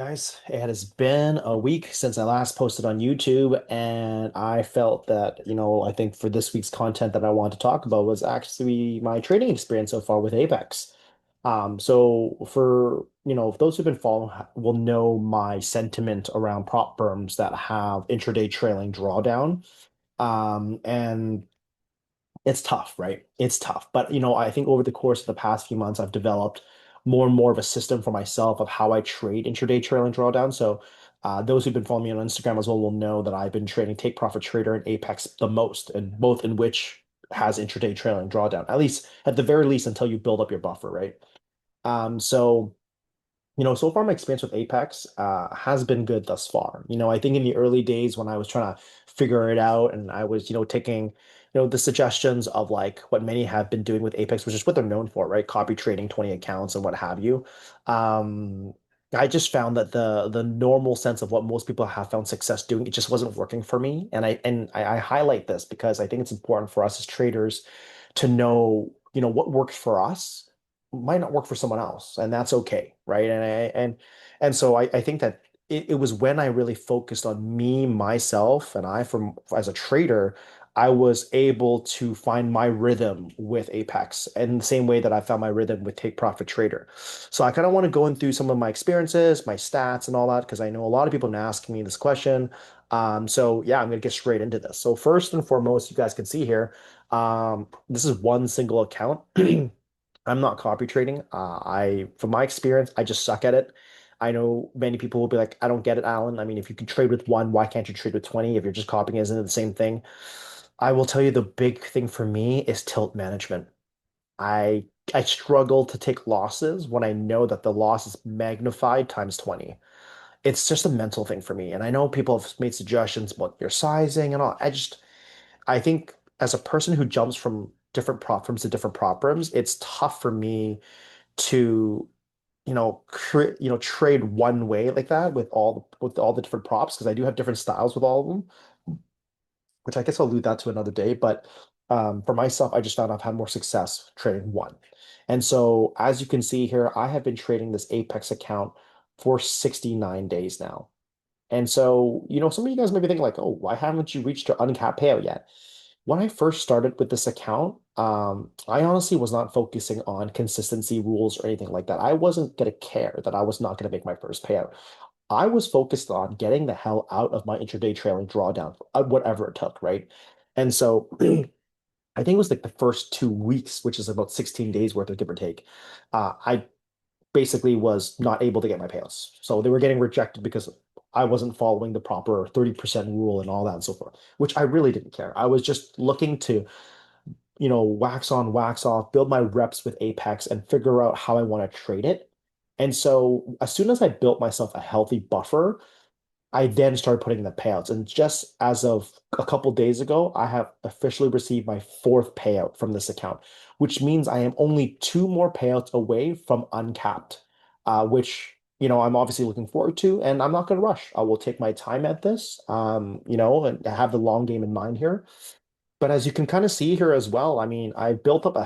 Guys, it has been a week since I last posted on YouTube, and I felt that, I think for this week's content that I want to talk about was actually my trading experience so far with Apex. So for those who've been following will know my sentiment around prop firms that have intraday trailing drawdown. And it's tough, right? It's tough. But I think over the course of the past few months, I've developed more and more of a system for myself of how I trade intraday trailing drawdown. So those who've been following me on Instagram as well will know that I've been trading Take Profit Trader and Apex the most, and both in which has intraday trailing drawdown, at least at the very least until you build up your buffer, right? So so far my experience with Apex has been good thus far. I think in the early days when I was trying to figure it out and I was, taking, the suggestions of like what many have been doing with Apex, which is what they're known for, right? Copy trading 20 accounts and what have you. Um, I just found that the normal sense of what most people have found success doing, it just wasn't working for me. And I highlight this because I think it's important for us as traders to know, what works for us might not work for someone else, and that's okay, right? And so I think that it was when I really focused on me, myself, and I from as a trader, I was able to find my rhythm with Apex in the same way that I found my rhythm with Take Profit Trader. So I kind of want to go in through some of my experiences, my stats, and all that because I know a lot of people have been asking me this question. So yeah, I'm gonna get straight into this. So first and foremost, you guys can see here, this is one single account. I'm not copy trading. From my experience, I just suck at it. I know many people will be like, I don't get it, Alan. I mean, if you can trade with one, why can't you trade with 20? If you're just copying, isn't it the same thing? I will tell you the big thing for me is tilt management. I I struggle to take losses when I know that the loss is magnified times 20. It's just a mental thing for me. And I know people have made suggestions about your sizing and all. I think as a person who jumps from different prop firms to different prop firms, it's tough for me to trade one way like that with all the different props because I do have different styles with all of them, which I guess I'll leave that to another day. But for myself, I just found I've had more success trading one. And so as you can see here, I have been trading this Apex account for 69 days now. And so, some of you guys may be thinking like, oh, why haven't you reached your uncapped payout yet? When I first started with this account, I honestly was not focusing on consistency rules or anything like that. I wasn't going to care that I was not going to make my first payout. I was focused on getting the hell out of my intraday trailing drawdown, whatever it took, right? And so I think it was like the first 2 weeks, which is about 16 days worth of give or take. I basically was not able to get my payouts. So they were getting rejected because I wasn't following the proper 30% rule and all that and so forth, which I really didn't care. I was just looking to, wax on, wax off, build my reps with Apex and figure out how I want to trade it. And so as soon as I built myself a healthy buffer, I then started putting in the payouts. And just as of a couple days ago, I have officially received my fourth payout from this account, which means I am only two more payouts away from uncapped, which, I'm obviously looking forward to. And I'm not going to rush. I will take my time at this, and have the long game in mind here. But as you can kind of see here as well, I mean, I built up a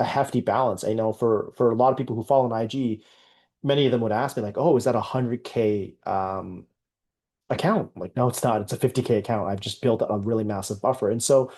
hefty balance. I know for a lot of people who follow on IG, many of them would ask me like, "Oh, is that a 100K account?" I'm like, no, it's not. It's a 50K account. I've just built a really massive buffer. And so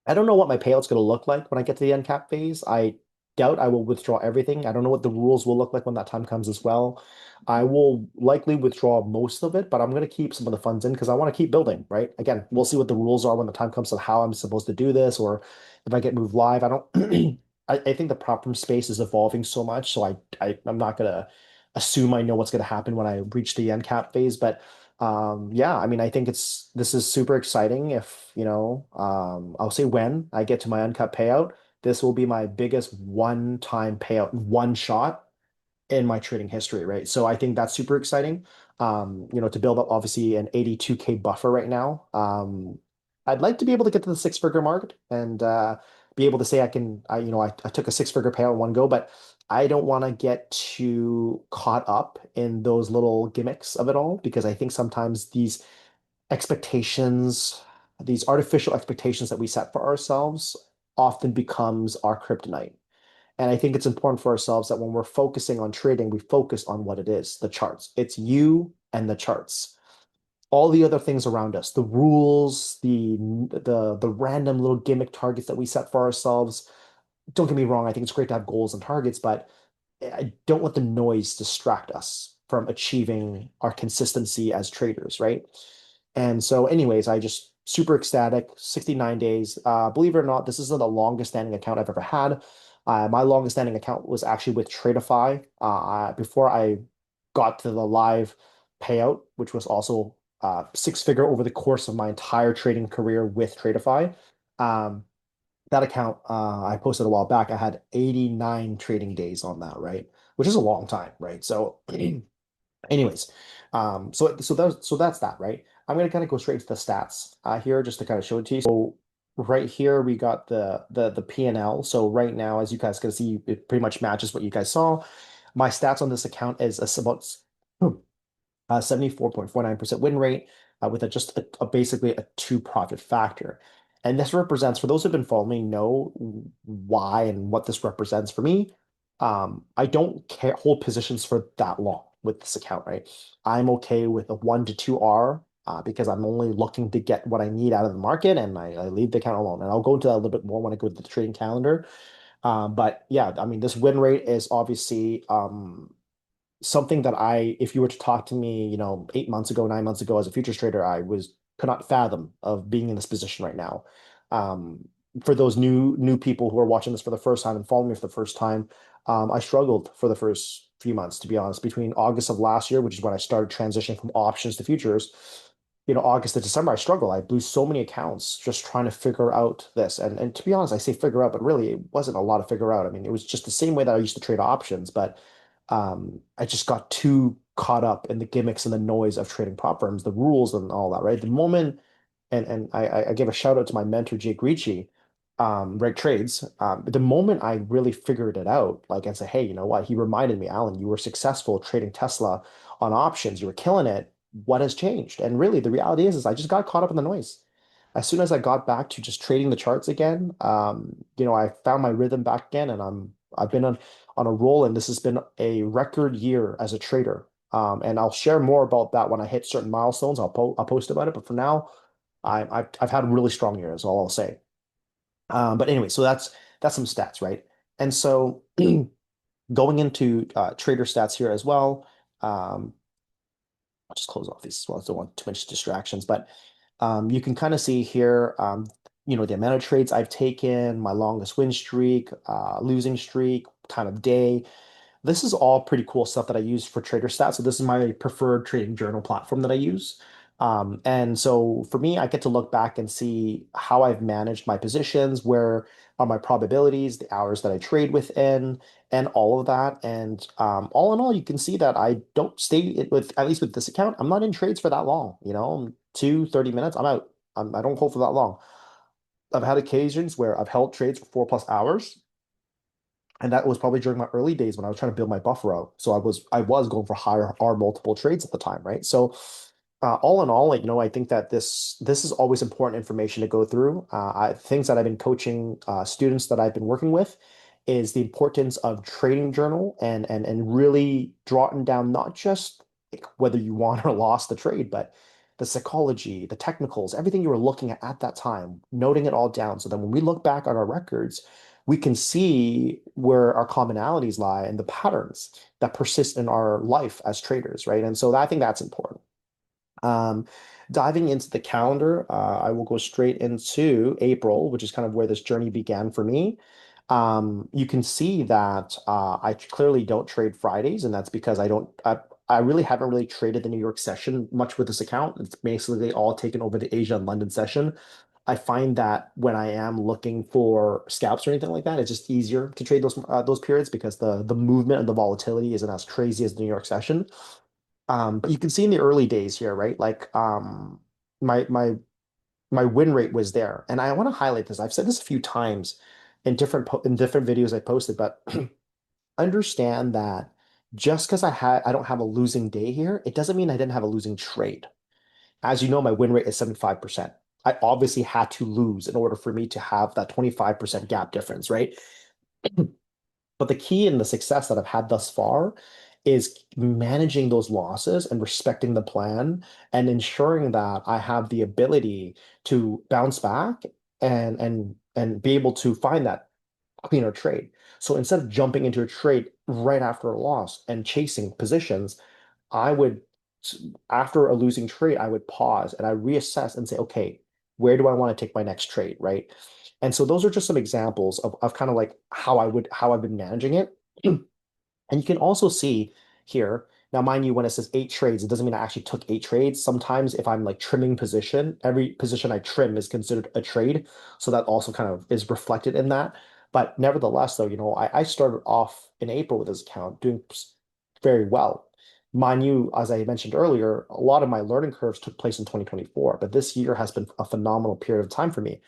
I don't know what my payout's going to look like when I get to the end cap phase. I doubt I will withdraw everything. I don't know what the rules will look like when that time comes as well. I will likely withdraw most of it, but I'm going to keep some of the funds in because I want to keep building, right? Again, we'll see what the rules are when the time comes to how I'm supposed to do this, or if I get moved live. I don't, I think the prop room space is evolving so much. So I'm not going to assume I know what's going to happen when I reach the end cap phase, but yeah, I mean, I think this is super exciting. If, I'll say when I get to my uncut payout, this will be my biggest one-time payout, one shot in my trading history, right? So I think that's super exciting. To build up obviously an 82K buffer right now. I'd like to be able to get to the six-figure mark and be able to say I took a six-figure payout in one go, but I don't want to get too caught up in those little gimmicks of it all because I think sometimes expectations, these artificial expectations that we set for ourselves often becomes our kryptonite. And I think it's important for ourselves that when we're focusing on trading, we focus on what it is, the charts. It's you and the charts. All the other things around us, the rules, the random little gimmick targets that we set for ourselves. Don't get me wrong, I think it's great to have goals and targets, but I don't let the noise distract us from achieving our consistency as traders, right? And so, anyways, I just super ecstatic, 69 days. Believe it or not, this isn't the longest standing account I've ever had. My longest standing account was actually with Tradeify before I got to the live payout, which was also six figure over the course of my entire trading career with Tradeify. Um, that account I posted a while back, I had 89 trading days on that, right? Which is a long time, right? So anyways, so that's that, right? I'm gonna kind of go straight to the stats here just to kind of show it to you. So right here we got the PNL. So right now, as you guys can see, it pretty much matches what you guys saw. My stats on this account is about 74.49% win rate with just basically a two profit factor. And this represents, for those who've been following me, know why and what this represents for me. I don't care hold positions for that long with this account, right? I'm okay with a 1 to 2 R because I'm only looking to get what I need out of the market and I leave the account alone. And I'll go into that a little bit more when I go to the trading calendar. But yeah, I mean, this win rate is obviously something that if you were to talk to me, 8 months ago, 9 months ago as a futures trader, could not fathom of being in this position right now. For those new people who are watching this for the first time and following me for the first time, I struggled for the first few months, to be honest, between August of last year, which is when I started transitioning from options to futures. August to December, I struggled. I blew so many accounts just trying to figure out this. And to be honest, I say figure out, but really it wasn't a lot of figure out. I mean, it was just the same way that I used to trade options, but I just got too caught up in the gimmicks and the noise of trading prop firms, the rules and all that, right? The moment, and I give a shout out to my mentor, Jake Ricci, Reg Trades. The moment I really figured it out, like and say, hey, you know what? He reminded me, Alan, you were successful trading Tesla on options. You were killing it. What has changed? And really, the reality is I just got caught up in the noise. As soon as I got back to just trading the charts again, I found my rhythm back again, and I've been on a roll, and this has been a record year as a trader. And I'll share more about that when I hit certain milestones. I'll post about it. But for now, I've had a really strong year, is all I'll say. But anyway, so that's some stats, right? And so going into trader stats here as well. I'll just close off these as well. I don't want too much distractions, but you can kind of see here, the amount of trades I've taken, my longest win streak, losing streak, kind of day. This is all pretty cool stuff that I use for trader stats. So this is my preferred trading journal platform that I use. And so for me, I get to look back and see how I've managed my positions, where are my probabilities, the hours that I trade within, and all of that. And all in all, you can see that I don't at least with this account, I'm not in trades for that long, 30 minutes, I'm out. I don't hold for that long. I've had occasions where I've held trades for 4+ hours, and that was probably during my early days when I was trying to build my buffer out. So I was going for higher R multiple trades at the time, right? So all in all, I think that this is always important information to go through. Things that I've been coaching students that I've been working with is the importance of trading journal and really jotting down not just like whether you won or lost the trade, but the psychology, the technicals, everything you were looking at that time, noting it all down. So then when we look back on our records, we can see where our commonalities lie and the patterns that persist in our life as traders, right? And so I think that's important. Um, Diving into the calendar, I will go straight into April, which is kind of where this journey began for me. You can see that I clearly don't trade Fridays, and that's because I really haven't really traded the New York session much with this account. It's basically all taken over the Asia and London session. I find that when I am looking for scalps or anything like that, it's just easier to trade those periods because the movement and the volatility isn't as crazy as the New York session. But you can see in the early days here, right? Like my my my win rate was there. And I want to highlight this. I've said this a few times in different videos I posted, but understand that just because I don't have a losing day here, it doesn't mean I didn't have a losing trade. As you know, my win rate is 75%. I obviously had to lose in order for me to have that 25% gap difference, right? But the key in the success that I've had thus far is managing those losses and respecting the plan and ensuring that I have the ability to bounce back and be able to find that cleaner trade. So instead of jumping into a trade right after a loss and chasing positions, I would, after a losing trade, I would pause and I reassess and say, okay, where do I want to take my next trade, right? And so those are just some examples of kind of like how I've been managing it. And you can also see here, now mind you, when it says 8 trades, it doesn't mean I actually took 8 trades. Sometimes if I'm like trimming position, every position I trim is considered a trade. So that also kind of is reflected in that. But nevertheless, though, I started off in April with this account doing very well. Mind you, as I mentioned earlier, a lot of my learning curves took place in 2024, but this year has been a phenomenal period of time for me.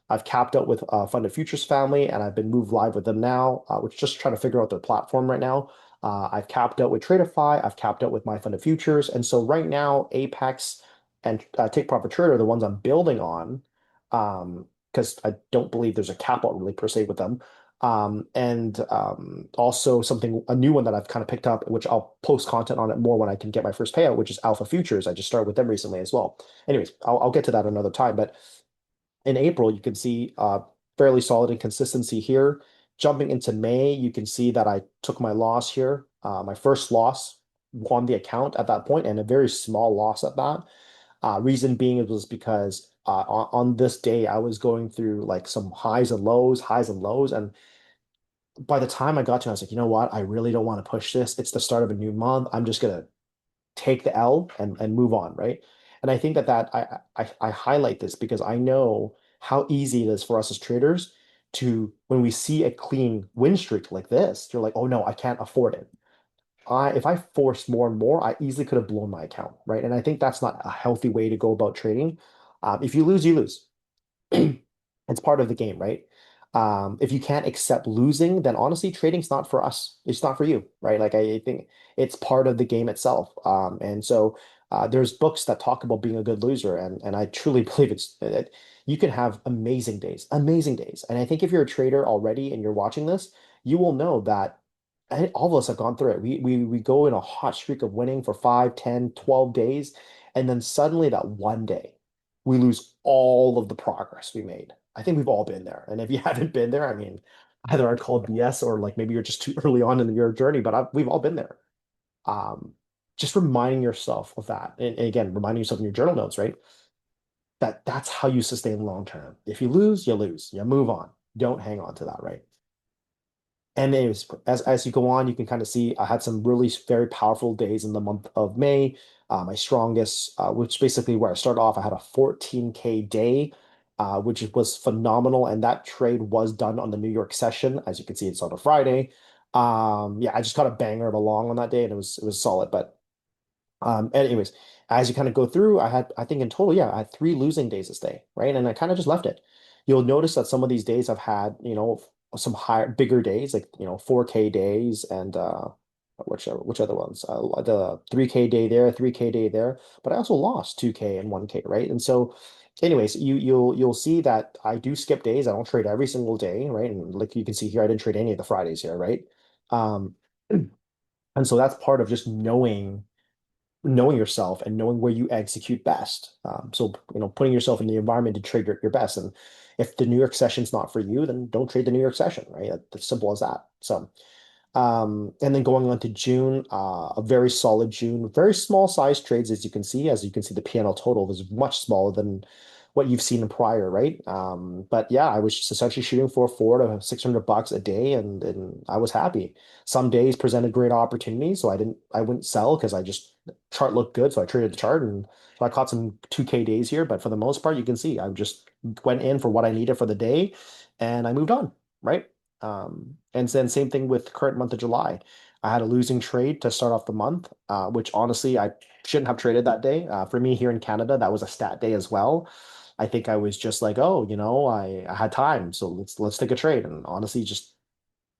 I've capped out with Funded Futures family, and I've been moved live with them now, which just trying to figure out their platform right now. I've capped out with Tradeify. I've capped out with my Funded Futures. And so right now, Apex and Take Profit Trader are the ones I'm building on because I don't believe there's a cap out really per se with them. And also a new one that I've kind of picked up, which I'll post content on it more when I can get my first payout, which is Alpha Futures. I just started with them recently as well. Anyways, I'll get to that another time. But in April, you can see fairly solid inconsistency here. Jumping into May, you can see that I took my loss here. My first loss on the account at that point, and a very small loss at that. Reason being it was because on this day I was going through like some highs and lows, and by the time I got to it, I was like, you know what? I really don't want to push this. It's the start of a new month. I'm just gonna take the L and move on, right? And I think that I highlight this because I know how easy it is for us as traders to, when we see a clean win streak like this, you're like, oh no, I can't afford it. If I forced more and more, I easily could have blown my account, right? And I think that's not a healthy way to go about trading. If you lose, you lose. It's part of the game, right? If you can't accept losing, then honestly, trading's not for us. It's not for you, right? Like I think it's part of the game itself. And so there's books that talk about being a good loser, and I truly believe you can have amazing days. And I think if you're a trader already and you're watching this, you will know that all of us have gone through it. We go in a hot streak of winning for 5, 10, 12 days, and then suddenly that one day we lose all of the progress we made. I think we've all been there. And if you haven't been there, I mean, either I'd call it BS or like maybe you're just too early on in your journey, but we've all been there. Um, just reminding yourself of that. And again, reminding yourself in your journal notes, right? That's how you sustain long term. If you lose, you lose. You move on. Don't hang on to that, right? And anyways, as you go on, you can kind of see I had some really very powerful days in the month of May. My strongest, which basically where I started off, I had a 14K day, which was phenomenal. And that trade was done on the New York session. As you can see, it's on a Friday. Yeah, I just caught a banger of a long on that day, and it was solid. But anyways, as you kind of go through, I think in total, yeah, I had 3 losing days this day, right? And I kind of just left it. You'll notice that some of these days I've had, some higher, bigger days, like, 4K days and which other ones? The 3K day there, 3K day there. But I also lost 2K and 1K, right? And so, anyways, you'll see that I do skip days. I don't trade every single day, right? And like you can see here, I didn't trade any of the Fridays here, right? Um, and so that's part of just knowing yourself and knowing where you execute best. So, putting yourself in the environment to trade your best. And if the New York session's not for you, then don't trade the New York session, right? That's simple as that. So, and then going on to June, a very solid June, very small size trades, as you can see. As you can see, the PNL total was much smaller than what you've seen in prior, right? But yeah, I was just essentially shooting for $400 to $600 a day, and I was happy. Some days presented great opportunities, so I wouldn't sell because I just chart looked good, so I traded the chart, and so I caught some 2K days here. But for the most part, you can see I just went in for what I needed for the day, and I moved on, right? And then same thing with the current month of July. I had a losing trade to start off the month, which honestly I shouldn't have traded that day. For me here in Canada, that was a stat day as well. I think I was just like, oh, I had time, so let's take a trade. And honestly, just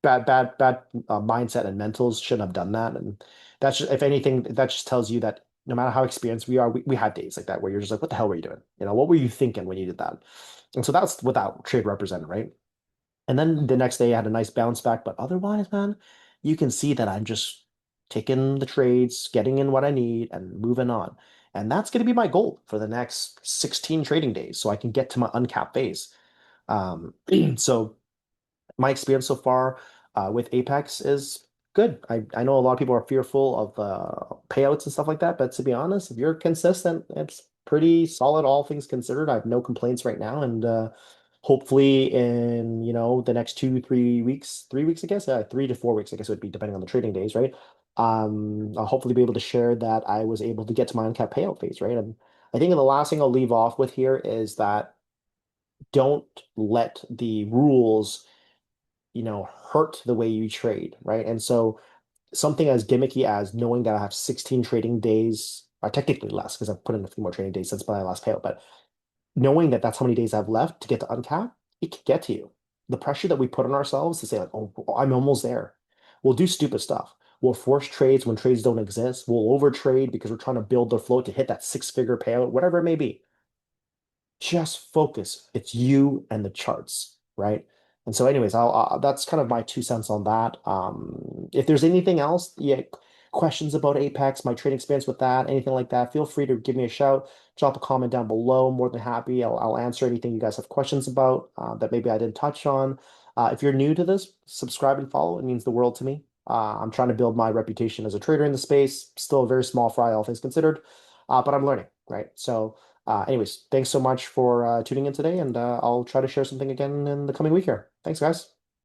bad mindset and mentals shouldn't have done that. And that's just, if anything, that just tells you that no matter how experienced we are, we have days like that where you're just like, what the hell were you doing? What were you thinking when you did that? And so that's what that trade represented, right? And then the next day I had a nice bounce back. But otherwise, man, you can see that I'm just taking the trades, getting in what I need, and moving on. And that's going to be my goal for the next 16 trading days so I can get to my uncapped phase. Um, so my experience so far with Apex is good. I know a lot of people are fearful of payouts and stuff like that, but to be honest, if you're consistent, it's pretty solid, all things considered. I have no complaints right now, and hopefully in the next 2, 3 weeks, 3 weeks, I guess, 3 to 4 weeks, I guess it would be depending on the trading days, right? I'll hopefully be able to share that I was able to get to my uncapped payout phase, right? And I think the last thing I'll leave off with here is that don't let the rules hurt the way you trade, right? And so something as gimmicky as knowing that I have 16 trading days, or technically less because I've put in a few more trading days since my last payout, but knowing that that's how many days I have left to get to uncap, it can get to you. The pressure that we put on ourselves to say like, oh, I'm almost there. We'll do stupid stuff. We'll force trades when trades don't exist. We'll overtrade because we're trying to build the float to hit that six-figure payout, whatever it may be. Just focus. It's you and the charts, right? And so, anyways, that's kind of my 2 cents on that. If there's anything else, yeah, questions about Apex, my trading experience with that, anything like that, feel free to give me a shout, drop a comment down below. More than happy. I'll answer anything you guys have questions about that maybe I didn't touch on. If you're new to this, subscribe and follow. It means the world to me. I'm trying to build my reputation as a trader in the space. Still a very small fry, all things considered, but I'm learning, right? So. Anyways, thanks so much for tuning in today, and I'll try to share something again in the coming week here. Thanks, guys.